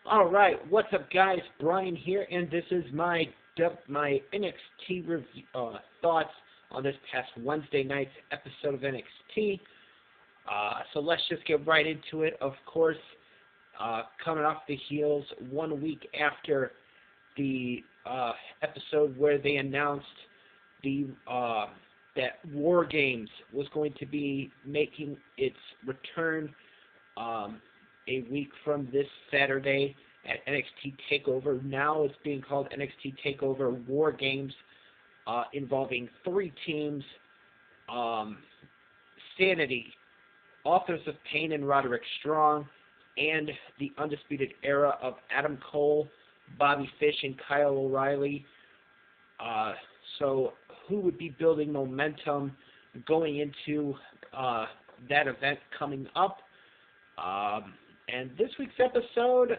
All right, what's up, guys? Brian here, and this is my NXT review thoughts on this past Wednesday night's episode of NXT. So let's just get right into it. Of course, coming off the heels 1 week after the episode where they announced the that War Games was going to be making its return a week from this Saturday at NXT TakeOver. Now it's being called NXT TakeOver War Games, involving three teams: Sanity, Authors of Pain and Roderick Strong, and the Undisputed Era of Adam Cole, Bobby Fish, and Kyle O'Reilly. So who would be building momentum going into that event coming up? And this week's episode,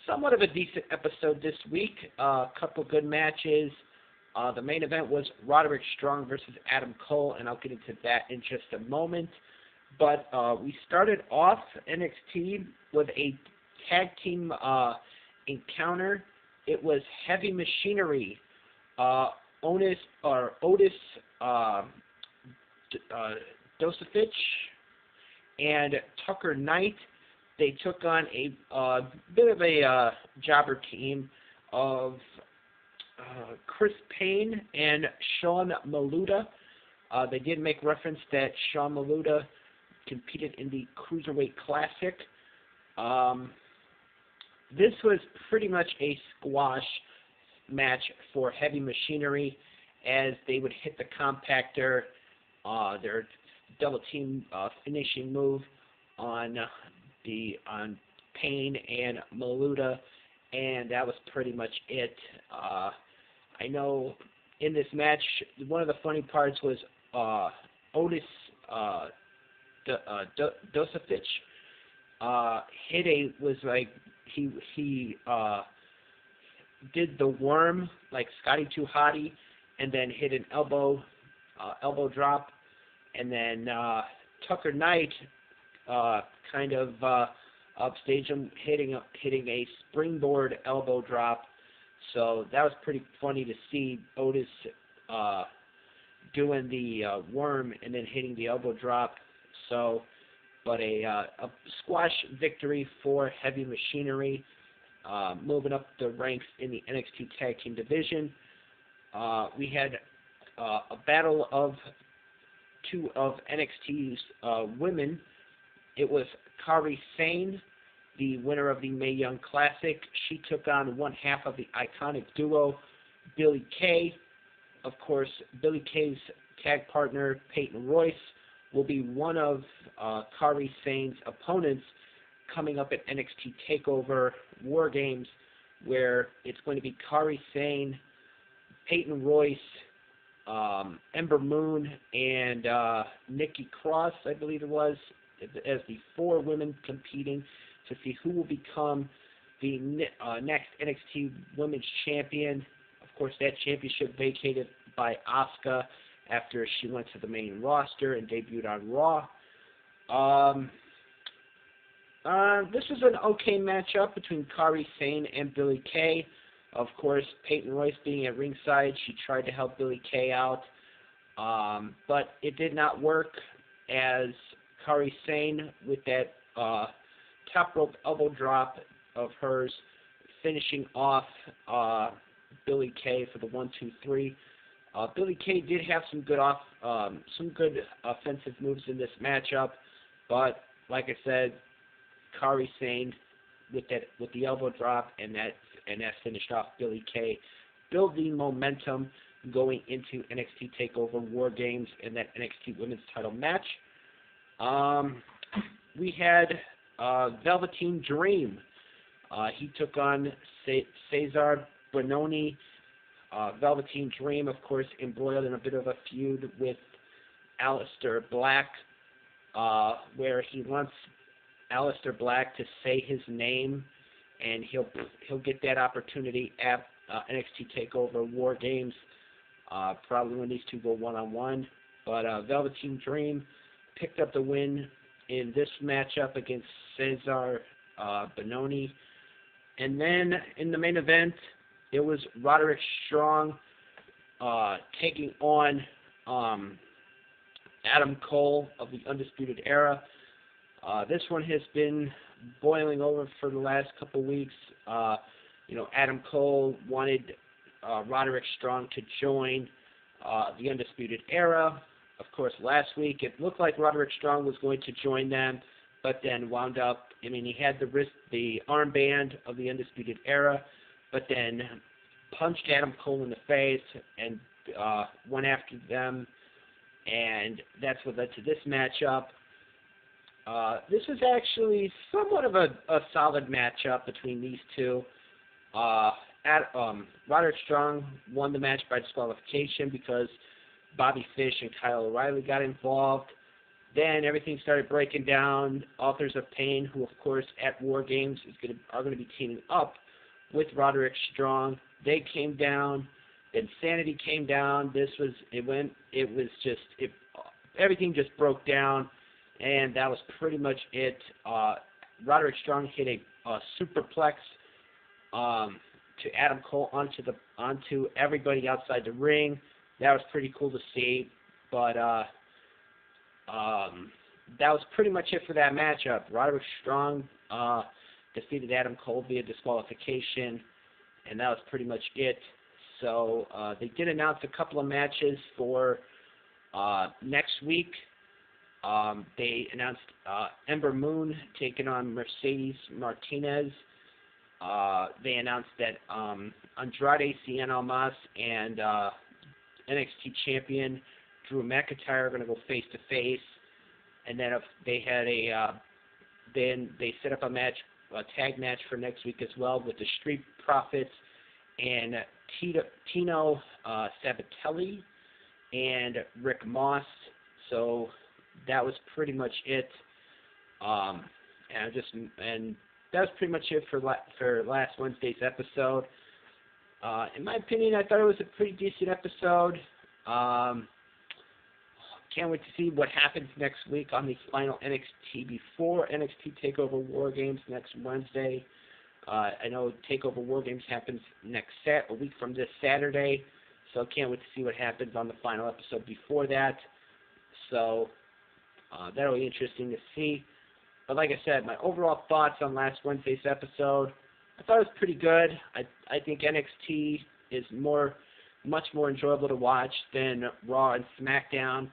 somewhat of a decent episode this week. A couple good matches. The main event was Roderick Strong versus Adam Cole, and I'll get into that in just a moment. But we started off NXT with a tag team encounter. It was Heavy Machinery, Otis Dosovich, and Tucker Knight. They took on a bit of a jobber team of Chris Payne and Sean Maluda. They did make reference that Sean Maluda competed in the Cruiserweight Classic. This was pretty much a squash match for Heavy Machinery, as they would hit the compactor, their double team finishing move on Payne and Maluda, and that was pretty much it. I know in this match, one of the funny parts was Otis Dosovich he did the worm like Scotty 2 Hotty, and then hit an elbow drop, and then Tucker Knight kind of upstaged him, hitting a springboard elbow drop. So that was pretty funny to see Otis doing the worm and then hitting the elbow drop. So, but a squash victory for Heavy Machinery, moving up the ranks in the NXT Tag Team division. We had a battle of two of NXT's women. It was Kairi Sane, the winner of the Mae Young Classic. She took on one half of the iconic duo, Billie Kay. Of course, Billie Kay's tag partner, Peyton Royce, will be one of Kairi Sane's opponents coming up at NXT TakeOver War Games, where it's going to be Kairi Sane, Peyton Royce, Ember Moon, and Nikki Cross, I believe it was, as the four women competing to see who will become the next NXT Women's Champion. Of course, that championship vacated by Asuka after she went to the main roster and debuted on Raw. This was an okay matchup between Kairi Sane and Billie Kay. Of course, Peyton Royce being at ringside, she tried to help Billie Kay out, but it did not work, as Kairi Sane, with that top rope elbow drop of hers, finishing off Billie Kay for the 1-2-3. Billie Kay did have some good offensive moves in this matchup, but like I said, Kairi Sane with the elbow drop and that finished off Billie Kay, building momentum going into NXT TakeOver War Games and that NXT Women's Title match. We had Velveteen Dream. He took on Cesar Bononi. Velveteen Dream, of course, embroiled in a bit of a feud with Aleister Black, where he wants Aleister Black to say his name, and he'll get that opportunity at NXT TakeOver War Games, probably when these two go one-on-one. But Velveteen Dream picked up the win in this matchup against Cesar Benoni. And then in the main event, it was Roderick Strong taking on Adam Cole of the Undisputed Era. This one has been boiling over for the last couple weeks. Adam Cole wanted Roderick Strong to join the Undisputed Era. Of course, last week it looked like Roderick Strong was going to join them, but then wound up, he had the armband of the Undisputed Era, but then punched Adam Cole in the face and went after them, and that's what led to this matchup. This was actually somewhat of a solid matchup between these two. Roderick Strong won the match by disqualification because Bobby Fish and Kyle O'Reilly got involved. Then everything started breaking down. Authors of Pain, who of course at War Games are going to be teaming up with Roderick Strong, they came down. Then Sanity came down. Everything just broke down, and that was pretty much it. Roderick Strong hit a superplex to Adam Cole onto everybody outside the ring. That was pretty cool to see, but that was pretty much it for that matchup. Roderick Strong defeated Adam Cole via disqualification, and that was pretty much it. So they did announce a couple of matches for next week. They announced Ember Moon taking on Mercedes Martinez. They announced that Andrade Cien Almas and NXT champion Drew McIntyre are going to go face to face, and then they set up a tag match for next week as well with the Street Profits and Tino Sabatelli and Rick Moss. So that was pretty much it. And that was pretty much it for last Wednesday's episode. In my opinion, I thought it was a pretty decent episode. Can't wait to see what happens next week on the final NXT before NXT TakeOver War Games next Wednesday. I know TakeOver War Games happens a week from this Saturday, so can't wait to see what happens on the final episode before that. So that'll be interesting to see. But like I said, my overall thoughts on last Wednesday's episode, I thought it was pretty good. I think NXT is much more enjoyable to watch than Raw and SmackDown.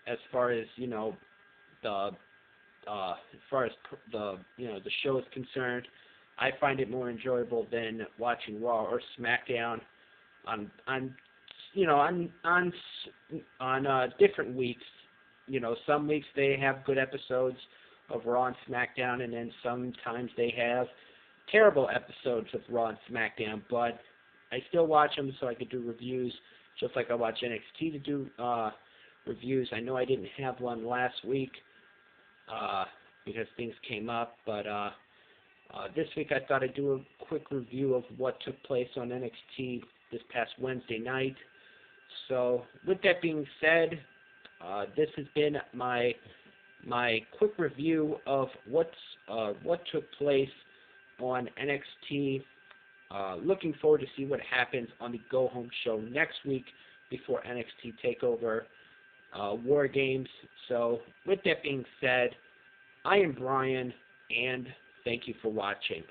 As far as the show is concerned, I find it more enjoyable than watching Raw or SmackDown on different weeks. Some weeks they have good episodes of Raw and SmackDown, and then sometimes they have terrible episodes of Raw and SmackDown. But I still watch them so I could do reviews, just like I watch NXT to do reviews. I know I didn't have one last week because things came up, but this week I thought I'd do a quick review of what took place on NXT this past Wednesday night. So with that being said, this has been my quick review of what took place on NXT. Looking forward to see what happens on the Go Home show next week before NXT TakeOver War Games. So with that being said, I am Brian, and thank you for watching.